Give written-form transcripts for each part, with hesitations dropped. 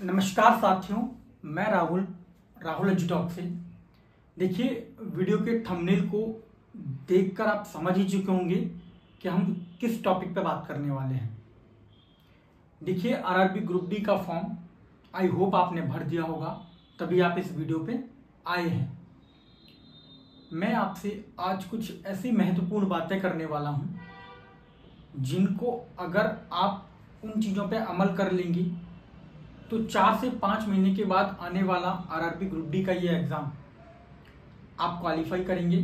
नमस्कार साथियों, मैं राहुल एजुटॉक से। देखिए, वीडियो के थंबनेल को देखकर आप समझ ही चुके होंगे कि हम किस टॉपिक पे बात करने वाले हैं। देखिए, आरआरबी ग्रुप डी का फॉर्म आई होप आपने भर दिया होगा, तभी आप इस वीडियो पे आए हैं। मैं आपसे आज कुछ ऐसी महत्वपूर्ण बातें करने वाला हूं जिनको अगर आप उन चीज़ों पे अमल कर लेंगी तो 4 से 5 महीने के बाद आने वाला आरआरबी ग्रुप डी का ये एग्ज़ाम आप क्वालिफाई करेंगे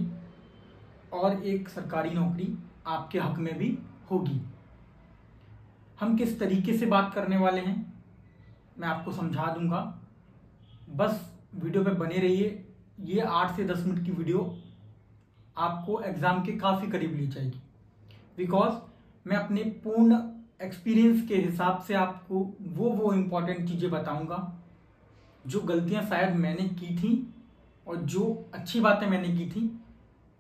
और एक सरकारी नौकरी आपके हक में भी होगी। हम किस तरीके से बात करने वाले हैं मैं आपको समझा दूंगा, बस वीडियो पे बने रहिए। ये 8 से 10 मिनट की वीडियो आपको एग्ज़ाम के काफ़ी करीब ले जाएगी, बिकॉज मैं अपने पूर्ण एक्सपीरियंस के हिसाब से आपको वो इम्पॉर्टेंट चीज़ें बताऊंगा जो गलतियां शायद मैंने की थी और जो अच्छी बातें मैंने की थी।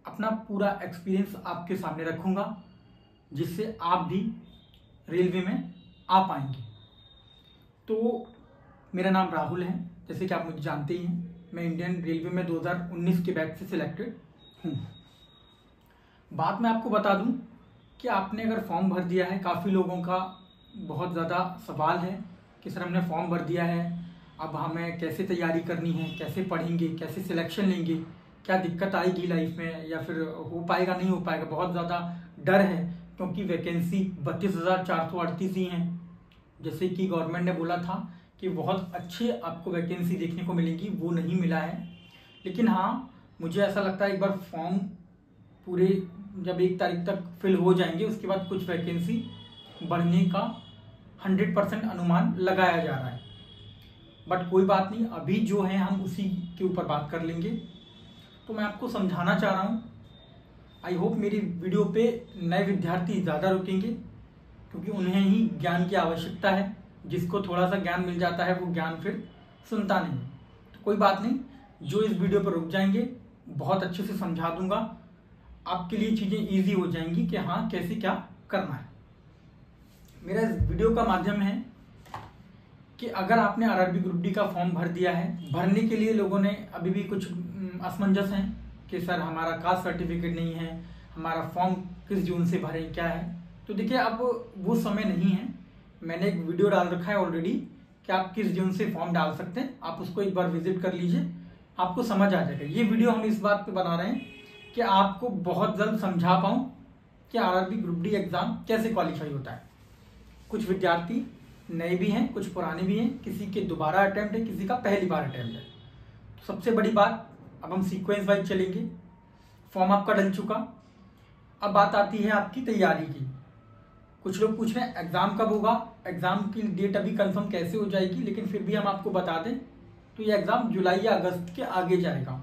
अपना पूरा एक्सपीरियंस आपके सामने रखूंगा जिससे आप भी रेलवे में आ पाएंगे। तो मेरा नाम राहुल है, जैसे कि आप मुझे जानते ही हैं। मैं इंडियन रेलवे में 2019 के बैच से सिलेक्टेड हूँ। बात मैं आपको बता दूँ कि आपने अगर फॉर्म भर दिया है, काफ़ी लोगों का बहुत ज़्यादा सवाल है कि सर हमने फॉर्म भर दिया है, अब हमें कैसे तैयारी करनी है, कैसे पढ़ेंगे, कैसे सिलेक्शन लेंगे, क्या दिक्कत आएगी लाइफ में, या फिर हो पाएगा नहीं हो पाएगा। बहुत ज़्यादा डर है क्योंकि वैकेंसी 32,438 ही हैं। जैसे कि गवर्नमेंट ने बोला था कि बहुत अच्छे आपको वैकेंसी देखने को मिलेगी, वो नहीं मिला है। लेकिन हाँ, मुझे ऐसा लगता है एक बार फॉर्म पूरे जब 1 तारीख तक फिल हो जाएंगे उसके बाद कुछ वैकेंसी बढ़ने का 100% अनुमान लगाया जा रहा है। बट कोई बात नहीं, अभी जो है हम उसी के ऊपर बात कर लेंगे। तो मैं आपको समझाना चाह रहा हूँ, आई होप मेरी वीडियो पे नए विद्यार्थी ज़्यादा रुकेंगे क्योंकि उन्हें ही ज्ञान की आवश्यकता है। जिसको थोड़ा सा ज्ञान मिल जाता है वो ज्ञान फिर सुनता नहीं। तो कोई बात नहीं, जो इस वीडियो पर रुक जाएंगे बहुत अच्छे से समझा दूंगा, आपके लिए चीज़ें इजी हो जाएंगी कि हाँ कैसे क्या करना है। मेरा इस वीडियो का माध्यम है कि अगर आपने आरआरबी ग्रुप डी का फॉर्म भर दिया है, भरने के लिए लोगों ने अभी भी कुछ असमंजस हैं कि सर हमारा कास्ट सर्टिफिकेट नहीं है, हमारा फॉर्म किस जून से भरें, क्या है। तो देखिए, अब वो समय नहीं है। मैंने एक वीडियो डाल रखा है ऑलरेडी कि आप किस जून से फॉर्म डाल सकते हैं, आप उसको एक बार विजिट कर लीजिए, आपको समझ आ जाएगा। ये वीडियो हम इस बात पे बना रहे हैं कि आपको बहुत जल्द समझा पाऊँ कि आरआरबी ग्रुप डी एग्ज़ाम कैसे क्वालिफाई होता है। कुछ विद्यार्थी नए भी हैं, कुछ पुराने भी हैं, किसी के दोबारा अटेम्प्ट है, किसी का पहली बार अटेम्प्ट है। तो सबसे बड़ी बात, अब हम सीक्वेंस वाइज चलेंगे। फॉर्म आपका डल चुका, अब बात आती है आपकी तैयारी की। कुछ लोग पूछ रहे हैं एग्ज़ाम कब होगा, एग्ज़ाम की डेट अभी कंफर्म कैसे हो जाएगी, लेकिन फिर भी हम आपको बता दें तो ये एग्ज़ाम जुलाई या अगस्त के आगे जाएगा।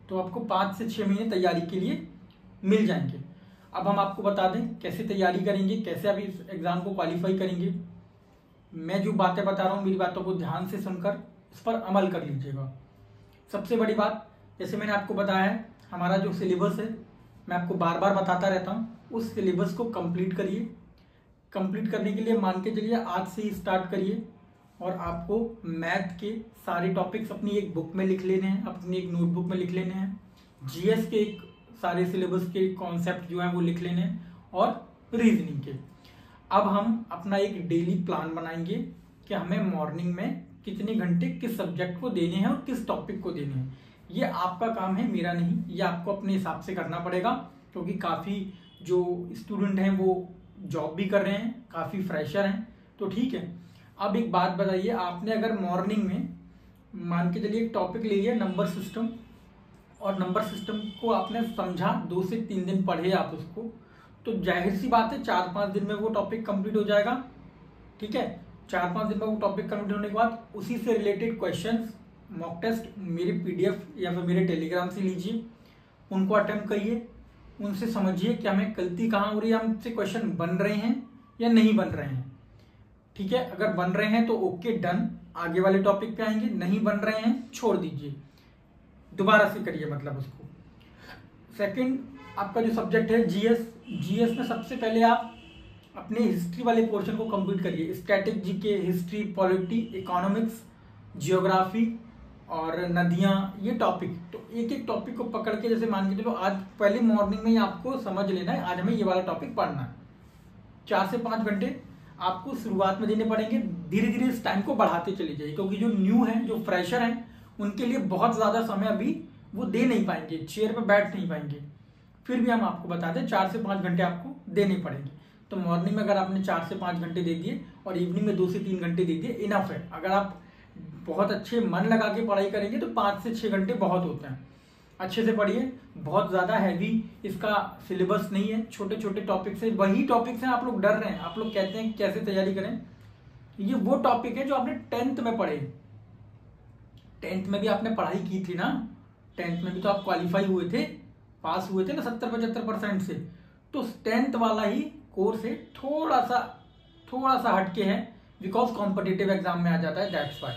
तो आपको 5 से 6 महीने तैयारी के लिए मिल जाएंगे। अब हम आपको बता दें कैसे तैयारी करेंगे, कैसे आप इस एग्ज़ाम को क्वालिफाई करेंगे। मैं जो बातें बता रहा हूँ, मेरी बातों को ध्यान से सुनकर उस पर अमल कर लीजिएगा। सबसे बड़ी बात, जैसे मैंने आपको बताया है, हमारा जो सिलेबस है मैं आपको बार बार बताता रहता हूँ, उस सिलेबस को कंप्लीट करिए। कंप्लीट करने के लिए मान के चलिए आज से ही स्टार्ट करिए और आपको मैथ के सारे टॉपिक्स अपनी एक बुक में लिख लेने हैं, अपनी एक नोटबुक में लिख लेने हैं। जीएस के एक सारे सिलेबस के कॉन्सेप्ट जो हैं वो लिख लेने हैं और रीजनिंग के। अब हम अपना एक डेली प्लान बनाएंगे कि हमें मॉर्निंग में कितने घंटे किस सब्जेक्ट को देने हैं और किस टॉपिक को देने हैं। ये आपका काम है, मेरा नहीं। ये आपको अपने हिसाब से करना पड़ेगा क्योंकि काफ़ी जो स्टूडेंट हैं वो जॉब भी कर रहे हैं, काफ़ी फ्रेशर हैं। तो ठीक है, अब एक बात बताइए, आपने अगर मॉर्निंग में मान के चलिए एक टॉपिक ले लिया नंबर सिस्टम, और नंबर सिस्टम को आपने समझा, 2 से 3 दिन पढ़े आप उसको, तो जाहिर सी बात है 4-5 दिन में वो टॉपिक कंप्लीट हो जाएगा। ठीक है, 4-5 दिन में वो टॉपिक कंप्लीट होने के बाद उसी से रिलेटेड क्वेश्चंस, मॉक टेस्ट मेरे पीडीएफ या फिर मेरे टेलीग्राम से लीजिए, उनको अटेम्प्ट करिए, उनसे समझिए कि हमें गलती कहाँ हो रही है, हमसे क्वेश्चन बन रहे हैं या नहीं बन रहे हैं। ठीक है, अगर बन रहे हैं तो ओके डन, आगे वाले टॉपिक पे आएंगे, नहीं बन रहे हैं छोड़ दीजिए, दोबारा से करिए मतलब उसको। सेकंड, आपका जो सब्जेक्ट है जीएस में सबसे पहले आप अपने हिस्ट्री वाले पोर्शन को कंप्लीट करिए। Static GK, history, polity, economics, geography और नदियाँ, ये टॉपिक, तो एक एक टॉपिक को पकड़ के, जैसे मान के चलो आज पहले मॉर्निंग में ही आपको समझ लेना है आज हमें ये वाला टॉपिक पढ़ना है। 4 से 5 घंटे आपको शुरुआत में देने पड़ेंगे, धीरे धीरे इस टाइम को बढ़ाते चले जाइए, क्योंकि जो न्यू हैं, जो फ्रेशर हैं, उनके लिए बहुत ज़्यादा समय अभी वो दे नहीं पाएंगे, चेयर पर बैठ नहीं पाएंगे। फिर भी हम आपको बता दें 4 से 5 घंटे आपको देने पड़ेंगे। तो मॉर्निंग में अगर आपने 4 से 5 घंटे दे दिए और इवनिंग में 2 से 3 घंटे दे दिए, इनफ है। अगर आप बहुत अच्छे मन लगा के पढ़ाई करेंगे तो 5 से 6 घंटे बहुत होते हैं। अच्छे से पढ़िए, बहुत ज़्यादा हैवी इसका सिलेबस नहीं है, छोटे छोटे टॉपिक्स है। वही टॉपिक्स हैं, आप लोग डर रहे हैं, आप लोग कहते हैं कैसे तैयारी करें। ये वो टॉपिक है जो आपने 10th में पढ़े। 10th में भी आपने पढ़ाई की थी ना, 10th में भी तो आप क्वालिफाई हुए थे, पास हुए थे ना 70-75% से। तो 10th वाला ही कोर्स है, थोड़ा सा हटके है, बिकॉज कॉम्पिटिटिव एग्जाम में आ जाता है, दैट्स वाई।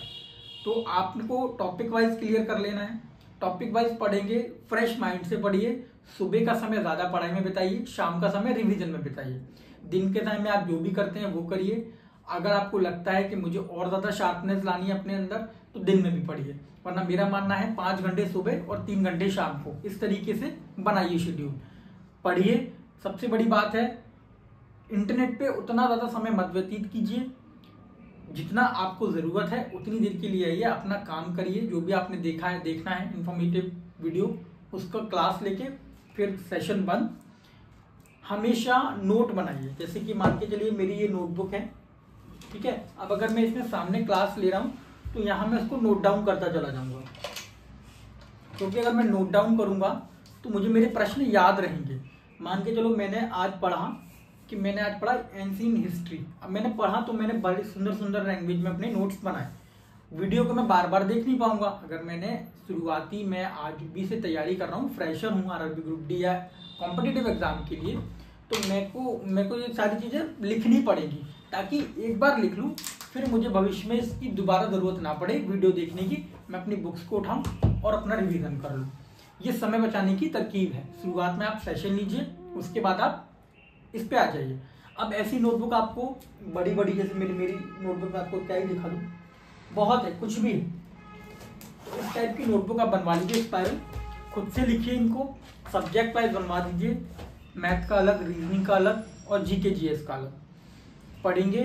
तो आपको टॉपिक वाइज क्लियर कर लेना है। टॉपिक वाइज पढ़ेंगे, फ्रेश माइंड से पढ़िए। सुबह का समय ज़्यादा पढ़ाई में बिताइए, शाम का समय रिवीजन में बिताइए। दिन के टाइम में आप जो भी करते हैं वो करिए। अगर आपको लगता है कि मुझे और ज़्यादा शार्पनेस लानी है अपने अंदर, तो दिन में भी पढ़िए, वरना मेरा मानना है 5 घंटे सुबह और 3 घंटे शाम को, इस तरीके से बनाइए शेड्यूल। पढ़िए। सबसे बड़ी बात है, इंटरनेट पे उतना ज़्यादा समय मत व्यतीत कीजिए, जितना आपको ज़रूरत है उतनी देर के लिए आइए, अपना काम करिए। जो भी आपने देखा है, देखना है इन्फॉर्मेटिव वीडियो, उसका क्लास लेके फिर सेशन बंद। हमेशा नोट बनाइए, जैसे कि मान के चलिए मेरी ये नोटबुक है, ठीक है। अब अगर मैं इसमें सामने क्लास ले रहा हूँ तो यहाँ मैं इसको नोट डाउन करता चला जाऊँगा, क्योंकि अगर मैं नोट डाउन करूँगा तो मुझे मेरे प्रश्न याद रहेंगे। मान के चलो मैंने आज पढ़ा एंशिएंट हिस्ट्री। अब मैंने पढ़ा तो मैंने बड़ी सुंदर सुंदर लैंग्वेज में अपने नोट्स बनाए। वीडियो को मैं बार बार देख नहीं पाऊंगा। अगर मैंने शुरुआती, मैं आज भी से तैयारी कर रहा हूँ, फ्रेशर हूँ आरआरबी ग्रुप डी या कॉम्पिटिटिव एग्जाम के लिए, तो मेरे को ये सारी चीज़ें लिखनी पड़ेगी, ताकि एक बार लिख लूँ फिर मुझे भविष्य में इसकी दोबारा ज़रूरत ना पड़े वीडियो देखने की। मैं अपनी बुक्स को उठाऊँ और अपना रिविज़न कर लूँ। ये समय बचाने की तरकीब है। शुरुआत में आप सेशन लीजिए, उसके बाद आप इस पे आ जाइए। अब ऐसी नोटबुक आपको बड़ी बड़ी, जैसे मेरी नोटबुक में आपको क्या ही दिखा दूँ, बहुत है, कुछ भी। तो इस टाइप की नोटबुक आप बनवा लीजिए, स्पाइरल। खुद से लिखिए इनको, सब्जेक्ट वाइज बनवा दीजिए, मैथ का अलग, रीजनिंग का अलग और जीके जीएस का अलग। पढ़ेंगे,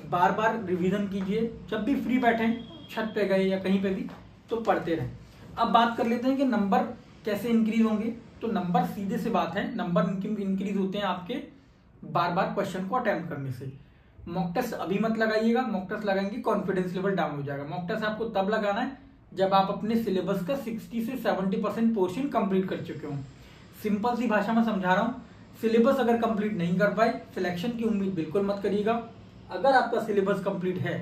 बार बार रिवीजन कीजिए। जब भी फ्री बैठें, छत पे गए या कहीं पे भी, तो पढ़ते रहें। अब बात कर लेते हैं कि नंबर कैसे इंक्रीज होंगे। तो नंबर सीधे से बात है, नंबर इंक्रीज होते हैं आपके बार बार क्वेश्चन को अटेम्प्ट करने से। मॉक टेस्ट अभी मत लगाइएगा, मॉक टेस्ट लगाएंगे कॉन्फिडेंस लेवल डाउन हो जाएगा। मॉक टेस्ट आपको तब लगाना है जब आप अपने सिलेबस का 60 से 70% पोर्शन कंप्लीट कर चुके हो। सिंपल सी भाषा में समझा रहा हूँ, सिलेबस अगर कंप्लीट नहीं कर पाए, सिलेक्शन की उम्मीद बिल्कुल मत करिएगा। अगर आपका सिलेबस कंप्लीट है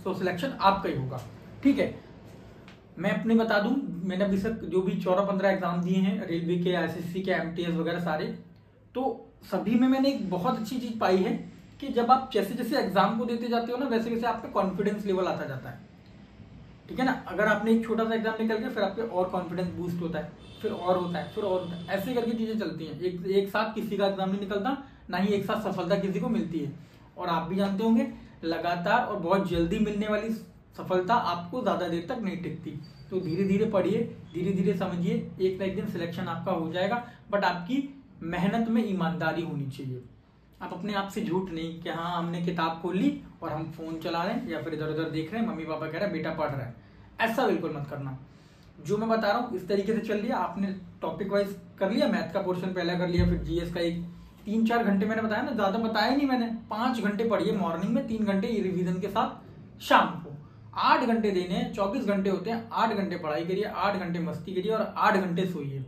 तो सिलेक्शन आपका ही होगा, ठीक है। मैं अपने बता दूं, मैंने अभी तक जो भी 14-15 एग्जाम दिए हैं, रेलवे के, एसएससी के, एमटीएस वगैरह सारे, तो सभी में मैंने एक बहुत अच्छी चीज पाई है कि जब आप जैसे जैसे एग्जाम को देते जाते हो ना, वैसे वैसे आपका कॉन्फिडेंस लेवल आता जाता है, ठीक है ना। अगर आपने एक छोटा सा एग्जाम निकल गया, फिर आपके और कॉन्फिडेंस बूस्ट होता है, फिर और होता है, फिर और होता है, ऐसे करके चीजें चलती हैं। एक साथ किसी का एग्जाम नहीं निकलता, ना ही एक साथ सफलता किसी को मिलती है। और आप भी जानते होंगे, लगातार और बहुत जल्दी मिलने वाली सफलता आपको ज्यादा देर तक नहीं टिकती। तो धीरे धीरे पढ़िए, धीरे धीरे समझिए, एक ना एक दिन सिलेक्शन आपका हो जाएगा। बट आपकी मेहनत में ईमानदारी होनी चाहिए। आप अपने आप से झूठ नहीं कि हाँ हमने किताब खोल ली और हम फोन चला रहे हैं या फिर इधर उधर देख रहे हैं, मम्मी पापा कह रहे हैं बेटा पढ़ रहा है, ऐसा बिल्कुल मत करना। जो मैं बता रहा हूँ इस तरीके से चल लिया। आपने टॉपिक वाइज कर लिया, मैथ का पोर्शन पहले कर लिया, फिर जीएस का एक 3-4 घंटे मैंने बताया ना, ज्यादा बताया नहीं मैंने। 5 घंटे पढ़िए मॉर्निंग में, 3 घंटे रिवीजन के साथ शाम को। 8 घंटे देने हैं, 24 घंटे होते हैं। 8 घंटे पढ़ाई करिए, 8 घंटे मस्ती करिए और 8 घंटे सोइए।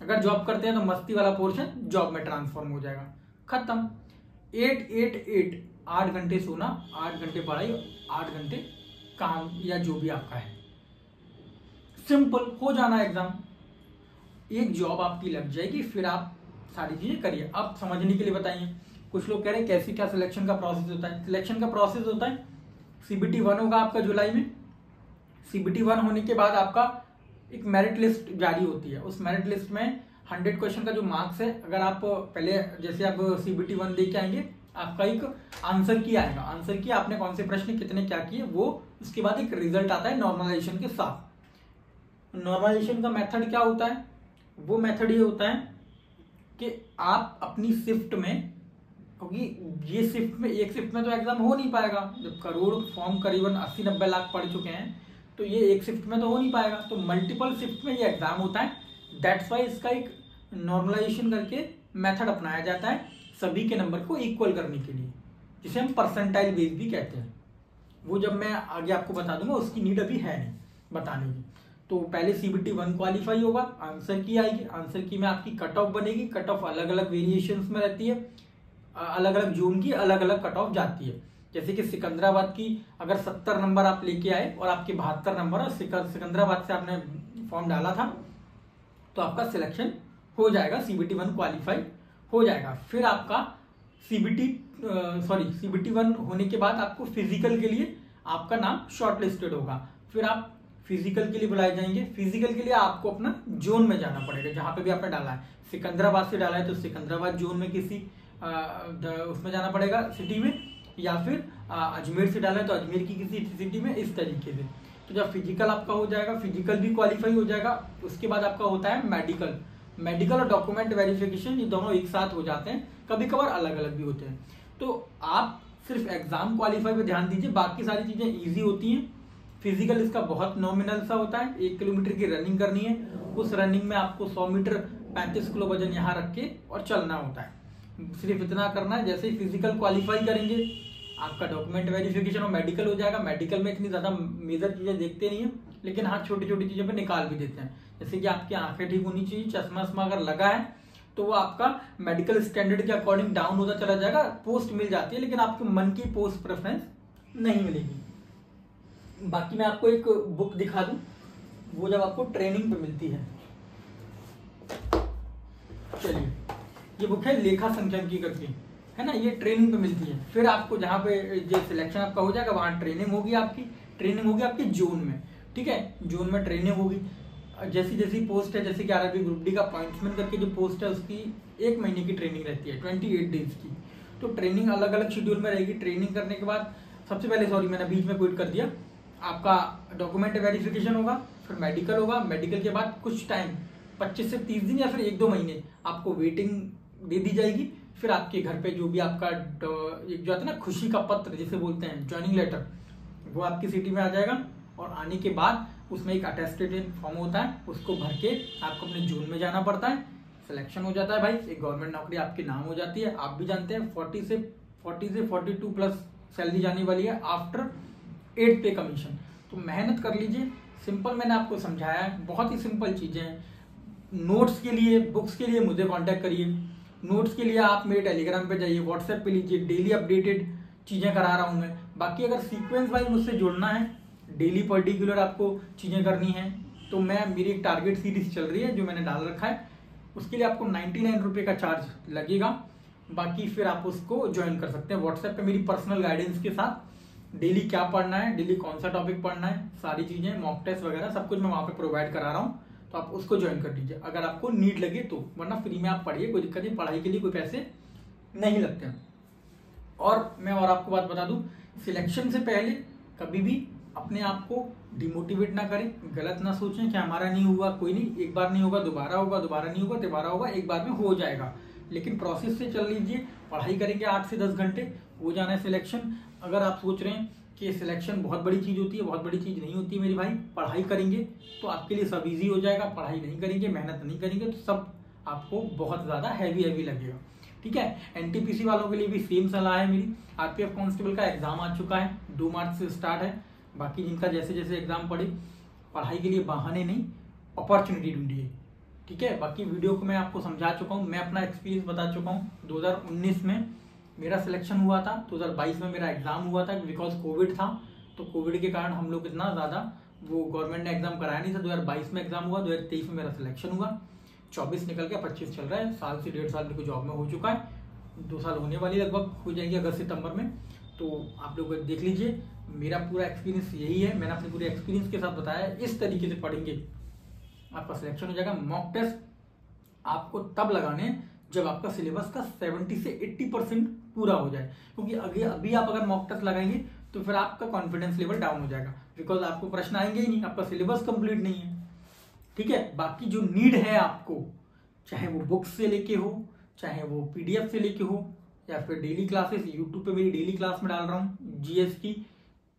अगर जॉब करते हैं तो मस्ती वाला पोर्शन जॉब में ट्रांसफॉर्म हो जाएगा, खत्म। 8-8-8 8 घंटे सोना, 8 घंटे पढ़ाई, 8 घंटे काम या जो भी आपका है। सिंपल हो जाना एग्जाम, एक जॉब आपकी लग जाएगी, फिर आप सारी चीजें करिए। अब समझने के लिए बताइए, कुछ लोग कह रहे हैं कैसे क्या सिलेक्शन का प्रोसेस होता है। सिलेक्शन का प्रोसेस होता है, CBT 1 होगा आपका जुलाई में। CBT 1 होने के बाद आपका एक मेरिट लिस्ट जारी होती है। उस मेरिट लिस्ट में 100 क्वेश्चन का जो मार्क्स है, अगर आप पहले जैसे आप CBT 1 दे के आएंगे, आपका एक आंसर की आएगा, आंसर की आपने कौन से प्रश्न कितने क्या किए वो, उसके बाद एक रिजल्ट आता है नॉर्मलाइजेशन के साथ। नॉर्मलाइजेशन का मेथड क्या होता है? वो मेथड ये होता है कि आप अपनी शिफ्ट में, क्योंकि ये शिफ्ट में, एक शिफ्ट में तो एग्जाम हो नहीं पाएगा, जब करोड़ फॉर्म करीबन 80-90 लाख पढ़ चुके हैं तो ये एक शिफ्ट में तो हो नहीं पाएगा, तो मल्टीपल शिफ्ट में ये एग्जाम होता है। दैट्स वाई इसका एक नॉर्मलाइजेशन करके मेथड अपनाया जाता है सभी के नंबर को इक्वल करने के लिए, जिसे हम परसेंटाइल बेस भी कहते हैं। वो जब मैं आगे आपको बता दूंगा, उसकी नीड अभी है नहीं बताने की। तो पहले CBT 1 क्वालिफाई होगा, आंसर की आएगी, आंसर की में आपकी कट ऑफ बनेगी। कट ऑफ अलग अलग वेरिएशंस में रहती है, अलग अलग जोन की अलग अलग कट ऑफ जाती है। जैसे कि सिकंदराबाद की अगर 70 नंबर आप लेके आए और आपके 72 नंबर, और सिकंदराबाद से आपने फॉर्म डाला था, तो आपका सिलेक्शन हो जाएगा, CBT 1 क्वालिफाई हो जाएगा। फिर आपका CBT 1 होने के बाद आपको फिजिकल के लिए आपका नाम शॉर्ट लिस्टेड होगा। फिर आप फिजिकल के लिए बुलाए जाएंगे। फिजिकल के लिए आपको अपना जोन में जाना पड़ेगा, जहां पे भी आपने डाला है। सिकंदराबाद से डाला है तो सिकंदराबाद जोन में किसी उसमें जाना पड़ेगा, सिटी में, या फिर अजमेर से डाला है तो अजमेर की किसी सिटी में, इस तरीके से। तो जब फिजिकल आपका हो जाएगा, फिजिकल भी क्वालिफाई हो जाएगा, उसके बाद आपका होता है मेडिकल। मेडिकल और डॉक्यूमेंट वेरिफिकेशन, ये दोनों एक साथ हो जाते हैं, कभी कभार अलग अलग भी होते हैं। तो आप सिर्फ एग्जाम क्वालिफाई पे ध्यान दीजिए, बाकी सारी चीजें ईजी होती हैं। फिजिकल इसका बहुत नॉमिनल सा होता है, 1 किलोमीटर की रनिंग करनी है, उस रनिंग में आपको 100 मीटर 35 किलो वजन यहाँ रख के और चलना होता है, सिर्फ इतना करना है। जैसे ही फिजिकल क्वालिफाई करेंगे, आपका डॉक्यूमेंट वेरिफिकेशन और मेडिकल हो जाएगा। मेडिकल में इतनी ज्यादा मेजर चीजें देखते नहीं है, लेकिन हाँ छोटी छोटी चीजों पे निकाल भी देते हैं। जैसे कि आपकी आंखें ठीक होनी चाहिए, चश्मा वश्मा अगर लगा है तो वो आपका मेडिकल स्टैंडर्ड के अकॉर्डिंग डाउन होता चला जाएगा। पोस्ट मिल जाती है, लेकिन आपके मन की पोस्ट प्रेफरेंस नहीं मिलेगी। बाकी मैं आपको एक बुक दिखा दूं, वो जब आपको ट्रेनिंग पे मिलती है। चलिए, ये बुक है लेखा संख्यांकी करके, है ना, ये ट्रेनिंग पे मिलती है। फिर आपको जहाँ पे जो सिलेक्शन आपका हो जाएगा, वहाँ ट्रेनिंग होगी आपकी जोन में, ठीक है। जोन में ट्रेनिंग होगी। जैसी जैसी पोस्ट है, जैसे कि आरआरबी ग्रुप डी का पॉइंट्समैन करके जो पोस्ट है, उसकी 1 महीने की ट्रेनिंग रहती है, 28 डेज की। तो ट्रेनिंग अलग अलग शेड्यूल में रहेगी। ट्रेनिंग करने के बाद सबसे पहले, सॉरी मैंने बीच में क्विट कर दिया, आपका डॉक्यूमेंट वेरिफिकेशन होगा, फिर मेडिकल होगा। मेडिकल के बाद कुछ टाइम, 25 से 30 दिन या फिर 1-2 महीने आपको वेटिंग दे दी जाएगी। फिर आपके घर पे जो भी आपका एक जो आता है ना खुशी का पत्र जिसे बोलते हैं, ज्वाइनिंग लेटर, वो आपकी सिटी में आ जाएगा। और आने के बाद उसमें एक अटेस्टेड फॉर्म होता है, उसको भर के आपको अपने जोन में जाना पड़ता है। सिलेक्शन हो जाता है भाई, एक गवर्नमेंट नौकरी आपके नाम हो जाती है। आप भी जानते हैं 40 से 42 प्लस सैलरी जाने वाली है आफ्टर 8 पे कमीशन। तो मेहनत कर लीजिए। सिंपल मैंने आपको समझाया है, बहुत ही सिंपल चीजें हैं। नोट्स के लिए, बुक्स के लिए मुझे कांटेक्ट करिए। नोट्स के लिए आप मेरे टेलीग्राम पे जाइए, व्हाट्सएप पे लीजिए, डेली अपडेटेड चीजें करा रहा हूँ मैं। बाकी अगर सीक्वेंस वाइज मुझसे जुड़ना है, डेली पर्टिकुलर आपको चीजें करनी है, तो मेरी एक टारगेट सीरीज चल रही है जो मैंने डाल रखा है, उसके लिए आपको 99 रुपये का चार्ज लगेगा। बाकी फिर आप उसको ज्वाइन कर सकते हैं। व्हाट्सएप पे मेरी पर्सनल गाइडेंस के साथ डेली क्या पढ़ना है, डेली कौन सा टॉपिक पढ़ना है, सारी चीजें, मॉक टेस्ट वगैरह सब कुछ मैं वहां पे प्रोवाइड करा रहा हूँ। तो आप उसको ज्वाइन कर लीजिए अगर आपको नीड लगे तो, वरना फ्री में आप पढ़िए, कोई दिक्कत नहीं, पढ़ाई के लिए कोई पैसे नहीं लगते हैं। और मैं और आपको बात बता दूं, सिलेक्शन से पहले कभी भी अपने आप को डिमोटिवेट ना करें, गलत ना सोचें कि हमारा नहीं हुआ, कोई नहीं, एक बार नहीं होगा दोबारा होगा, दोबारा नहीं होगा दोबारा होगा, एक बार में हो जाएगा। लेकिन प्रोसेस से चल लीजिए, पढ़ाई करेंगे 8 से 10 घंटे, हो जाना है सिलेक्शन। अगर आप सोच रहे हैं कि सिलेक्शन बहुत बड़ी चीज होती है, बहुत बड़ी चीज नहीं होती है मेरे भाई। पढ़ाई करेंगे तो आपके लिए सब इजी हो जाएगा, पढ़ाई नहीं करेंगे, मेहनत नहीं करेंगे तो सब आपको बहुत ज्यादा हैवी लगेगा, ठीक है। एनटीपीसी वालों के लिए भी सेम सलाह है मेरी। आरपीएफ कांस्टेबल का एग्जाम आ चुका है, 2 मार्च से स्टार्ट है। बाकी जिनका जैसे जैसे एग्जाम पड़े, पढ़ाई के लिए बहाने नहीं, अपॉर्चुनिटी ढूंढिए, ठीक है। बाकी वीडियो को मैं आपको समझा चुका हूँ, मैं अपना एक्सपीरियंस बता चुका हूँ। 2019 में मेरा सिलेक्शन हुआ था, 2022 में मेरा एग्जाम हुआ था, बिकॉज कोविड था। तो कोविड के कारण हम लोग इतना ज्यादा वो गवर्नमेंट ने एग्जाम कराया नहीं था। 2022 में एग्जाम हुआ, 2023 में मेरा सिलेक्शन हुआ, 24 निकल गया, 25 चल रहा है। साल से 1.5 साल मेरे को जॉब में हो चुका है, 2 साल होने वाली लगभग हो जाएंगे अगस्त सितंबर में। तो आप लोग देख लीजिए, मेरा पूरा एक्सपीरियंस यही है, मैंने अपने पूरे एक्सपीरियंस के साथ बताया। इस तरीके से पढ़ेंगे आपका सिलेक्शन हो जाएगा। मॉक टेस्ट आपको तब लगाने जब आपका सिलेबस का 70 से 80% पूरा हो जाए, क्योंकि अभी आप अगर मॉक टेस्ट लगाएंगे तो फिर आपका कॉन्फिडेंस लेवल डाउन हो जाएगा, बिकॉज आपको प्रश्न आएंगे ही नहीं, आपका सिलेबस कंप्लीट नहीं है। ठीक है, बाकी जो नीड है आपको, चाहे वो बुक्स से लेके हो, चाहे वो पीडीएफ से लेके हो, या फिर डेली क्लासेस, यूट्यूब पे मेरी डेली क्लास में डाल रहा हूँ जीएस की,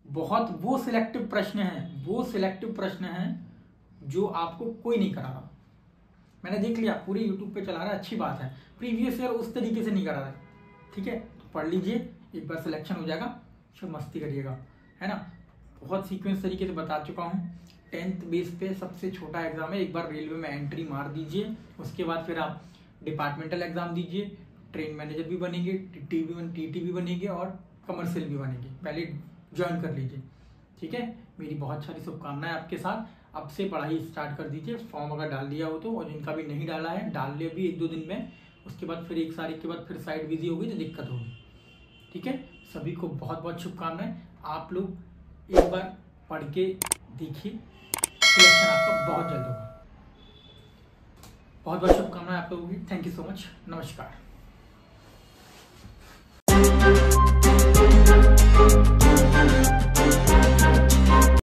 बहुत वो सिलेक्टिव प्रश्न हैं जो आपको कोई नहीं करा रहा। मैंने देख लिया, पूरे यूट्यूब पे चला रहा है, अच्छी बात है, प्रीवियस ईयर उस तरीके से नहीं करा रहा है। ठीक है, तो पढ़ लीजिए, एक बार सिलेक्शन हो जाएगा, फिर मस्ती करिएगा, है ना। बहुत सीक्वेंस तरीके से बता चुका हूँ। 10th बेस पे सबसे छोटा एग्जाम है, एक बार रेलवे में एंट्री मार दीजिए, उसके बाद फिर आप डिपार्टमेंटल एग्जाम दीजिए, ट्रेन मैनेजर भी बनेंगे, टीटी भी बनेंगे और कमर्शियल भी बनेंगे, पहले ज्वाइन कर लीजिए। ठीक है, मेरी बहुत सारी शुभकामनाएं आपके साथ। अब से पढ़ाई स्टार्ट कर दीजिए, फॉर्म अगर डाल दिया हो तो, और जिनका भी नहीं डाला है डाल ले अभी 1-2 दिन में, उसके बाद फिर 1 तारीख के बाद फिर साइड बिजी होगी तो दिक्कत होगी। ठीक है, सभी को बहुत बहुत शुभकामनाएं। आप लोग एक बार पढ़ के देखिए, सिलेक्शन आपका बहुत जल्द होगा। बहुत बहुत शुभकामनाएं आप लोगों की। थैंक यू सो मच, नमस्कार।